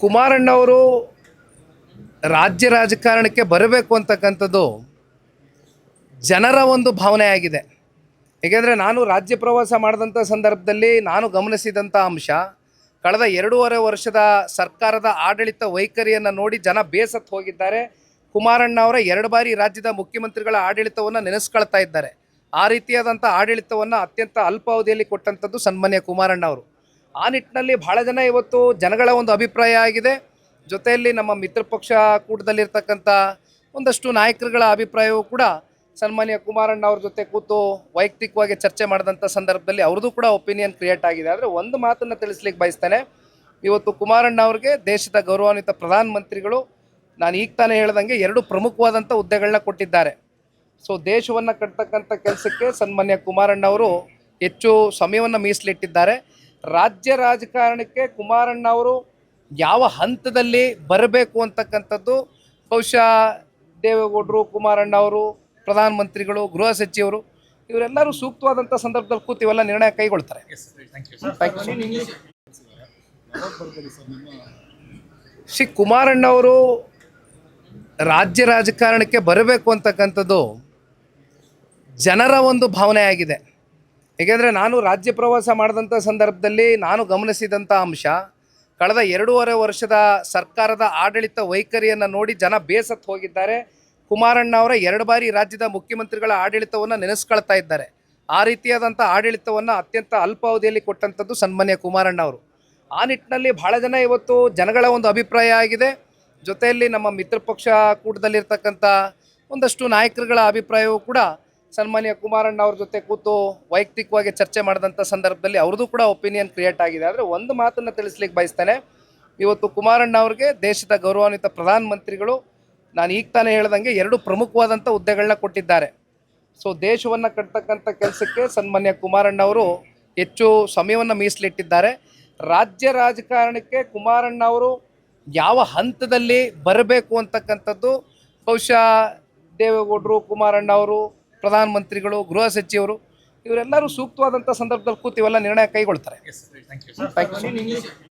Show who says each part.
Speaker 1: ಕುಮಾರಣ್ಣವರು ರಾಜ್ಯ ರಾಜಕಾರಣಕ್ಕೆ ಬರಬೇಕು ಅಂತಕ್ಕಂಥದ್ದು ಜನರ ಒಂದು ಭಾವನೆ ಆಗಿದೆ. ಏಕೆಂದರೆ ನಾನು ರಾಜ್ಯ ಪ್ರವಾಸ ಮಾಡಿದಂಥ ಸಂದರ್ಭದಲ್ಲಿ ನಾನು ಗಮನಿಸಿದಂಥ ಅಂಶ, ಕಳೆದ 2.5 ವರ್ಷದ ಸರ್ಕಾರದ ಆಡಳಿತ ವೈಖರಿಯನ್ನು ನೋಡಿ ಜನ ಬೇಸತ್ತು ಹೋಗಿದ್ದಾರೆ. ಕುಮಾರಣ್ಣ ಅವರ 2 ಬಾರಿ ರಾಜ್ಯದ ಮುಖ್ಯಮಂತ್ರಿಗಳ ಆಡಳಿತವನ್ನು ನೆನೆಸ್ಕೊಳ್ತಾ ಇದ್ದಾರೆ. ಆ ರೀತಿಯಾದಂಥ ಆಡಳಿತವನ್ನು ಅತ್ಯಂತ ಅಲ್ಪಾವಧಿಯಲ್ಲಿ ಕೊಟ್ಟಂಥದ್ದು ಸನ್ಮಾನ್ಯ ಕುಮಾರಣ್ಣ ಅವರು. ಆ ನಿಟ್ಟಿನಲ್ಲಿ ಭಾಳ ಜನ ಇವತ್ತು ಜನಗಳ ಒಂದು ಅಭಿಪ್ರಾಯ ಆಗಿದೆ. ಜೊತೆಯಲ್ಲಿ ನಮ್ಮ ಮಿತ್ರ ಪಕ್ಷ ಕೂಟದಲ್ಲಿರ್ತಕ್ಕಂಥ ಒಂದಷ್ಟು ನಾಯಕರುಗಳ ಅಭಿಪ್ರಾಯವೂ ಕೂಡ ಸನ್ಮಾನ್ಯ ಕುಮಾರಣ್ಣ ಅವ್ರ ಜೊತೆ ಕೂತು ವೈಯಕ್ತಿಕವಾಗಿ ಚರ್ಚೆ ಮಾಡಿದಂಥ ಸಂದರ್ಭದಲ್ಲಿ ಅವ್ರದ್ದು ಕೂಡ ಒಪಿನಿಯನ್ ಕ್ರಿಯೇಟ್ ಆಗಿದೆ. ಆದರೆ ಒಂದು ಮಾತನ್ನು ತಿಳಿಸ್ಲಿಕ್ಕೆ ಬಯಸ್ತೇನೆ, ಇವತ್ತು ಕುಮಾರಣ್ಣ ಅವ್ರಿಗೆ ದೇಶದ ಗೌರವಾನ್ವಿತ ಪ್ರಧಾನಮಂತ್ರಿಗಳು ನಾನು ಈಗ ತಾನೇ ಹೇಳ್ದಂಗೆ 2 ಪ್ರಮುಖವಾದಂಥ ಹುದ್ದೆಗಳನ್ನ ಕೊಟ್ಟಿದ್ದಾರೆ. ಸೊ ದೇಶವನ್ನು ಕಟ್ತಕ್ಕಂಥ ಕೆಲಸಕ್ಕೆ ಸನ್ಮಾನ್ಯ ಕುಮಾರಣ್ಣ ಅವರು ಹೆಚ್ಚು ಸಮಯವನ್ನು ಮೀಸಲಿಟ್ಟಿದ್ದಾರೆ. ರಾಜ್ಯ ರಾಜಕಾರಣಕ್ಕೆ ಕುಮಾರಣ್ಣ ಅವರು ಯಾವ ಹಂತದಲ್ಲಿ ಬರಬೇಕು ಅಂತಕ್ಕಂಥದ್ದು ಬಹುಶಃ ದೇವೇಗೌಡರು, ಕುಮಾರಣ್ಣ ಅವರು, ಪ್ರಧಾನಮಂತ್ರಿಗಳು, ಗೃಹ ಸಚಿವರು ಇವರೆಲ್ಲರೂ ಸೂಕ್ತವಾದಂಥ ಸಂದರ್ಭದಲ್ಲಿ ಕೂತು ಇವೆಲ್ಲ ನಿರ್ಣಯ ಕೈಗೊಳ್ತಾರೆ. ಕುಮಾರಣ್ಣವರು ರಾಜ್ಯ ರಾಜಕಾರಣಕ್ಕೆ ಬರಬೇಕು ಅಂತಕ್ಕಂಥದ್ದು ಜನರ ಒಂದು ಭಾವನೆ ಆಗಿದೆ. ಏಕೆಂದರೆ ನಾನು ರಾಜ್ಯ ಪ್ರವಾಸ ಮಾಡಿದಂಥ ಸಂದರ್ಭದಲ್ಲಿ ನಾನು ಗಮನಿಸಿದಂಥ ಅಂಶ, ಕಳೆದ 2.5 ವರ್ಷದ ಸರ್ಕಾರದ ಆಡಳಿತ ವೈಖರಿಯನ್ನು ನೋಡಿ ಜನ ಬೇಸತ್ತು ಹೋಗಿದ್ದಾರೆ. ಕುಮಾರಣ್ಣ ಅವರ 2 ಬಾರಿ ರಾಜ್ಯದ ಮುಖ್ಯಮಂತ್ರಿಗಳ ಆಡಳಿತವನ್ನು ನೆನೆಸ್ಕೊಳ್ತಾ ಇದ್ದಾರೆ. ಆ ರೀತಿಯಾದಂಥ ಆಡಳಿತವನ್ನು ಅತ್ಯಂತ ಅಲ್ಪಾವಧಿಯಲ್ಲಿ ಕೊಟ್ಟಂಥದ್ದು ಸನ್ಮಾನ್ಯ ಕುಮಾರಣ್ಣ ಅವರು. ಆ ನಿಟ್ಟಿನಲ್ಲಿ ಭಾಳ ಜನ ಇವತ್ತು ಜನಗಳ ಒಂದು ಅಭಿಪ್ರಾಯ ಆಗಿದೆ. ಜೊತೆಯಲ್ಲಿ ನಮ್ಮ ಮಿತ್ರ ಪಕ್ಷ ಕೂಟದಲ್ಲಿರ್ತಕ್ಕಂಥ ಒಂದಷ್ಟು ನಾಯಕರುಗಳ ಅಭಿಪ್ರಾಯವೂ ಕೂಡ ಸನ್ಮಾನ್ಯ ಕುಮಾರಣ್ಣ ಅವ್ರ ಜೊತೆ ಕೂತು ವೈಯಕ್ತಿಕವಾಗಿ ಚರ್ಚೆ ಮಾಡಿದಂಥ ಸಂದರ್ಭದಲ್ಲಿ ಅವ್ರದ್ದು ಕೂಡ ಒಪಿನಿಯನ್ ಕ್ರಿಯೇಟ್ ಆಗಿದೆ. ಆದರೆ ಒಂದು ಮಾತನ್ನು ತಿಳಿಸ್ಲಿಕ್ಕೆ ಬಯಸ್ತೇನೆ, ಇವತ್ತು ಕುಮಾರಣ್ಣ ಅವ್ರಿಗೆ ದೇಶದ ಗೌರವಾನ್ವಿತ ಪ್ರಧಾನಮಂತ್ರಿಗಳು ನಾನು ಈಗ ತಾನೇ ಹೇಳ್ದಂಗೆ 2 ಪ್ರಮುಖವಾದಂಥ ಹುದ್ದೆಗಳನ್ನ ಕೊಟ್ಟಿದ್ದಾರೆ. ಸೊ ದೇಶವನ್ನು ಕಟ್ತಕ್ಕಂಥ ಕೆಲಸಕ್ಕೆ ಸನ್ಮಾನ್ಯ ಕುಮಾರಣ್ಣ ಅವರು ಹೆಚ್ಚು ಸಮಯವನ್ನು ಮೀಸಲಿಟ್ಟಿದ್ದಾರೆ. ರಾಜ್ಯ ರಾಜಕಾರಣಕ್ಕೆ ಕುಮಾರಣ್ಣ ಅವರು ಯಾವ ಹಂತದಲ್ಲಿ ಬರಬೇಕು ಅಂತಕ್ಕಂಥದ್ದು ಬಹುಶಃ ದೇವೇಗೌಡರು, ಕುಮಾರಣ್ಣ ಅವರು, ಪ್ರಧಾನಮಂತ್ರಿಗಳು, ಗೃಹ ಸಚಿವರು ಇವರೆಲ್ಲರೂ ಸೂಕ್ತವಾದಂಥ ಸಂದರ್ಭದಲ್ಲಿ ಕೂತು ಇವೆಲ್ಲ ನಿರ್ಣಯ ಕೈಗೊಳ್ತಾರೆ.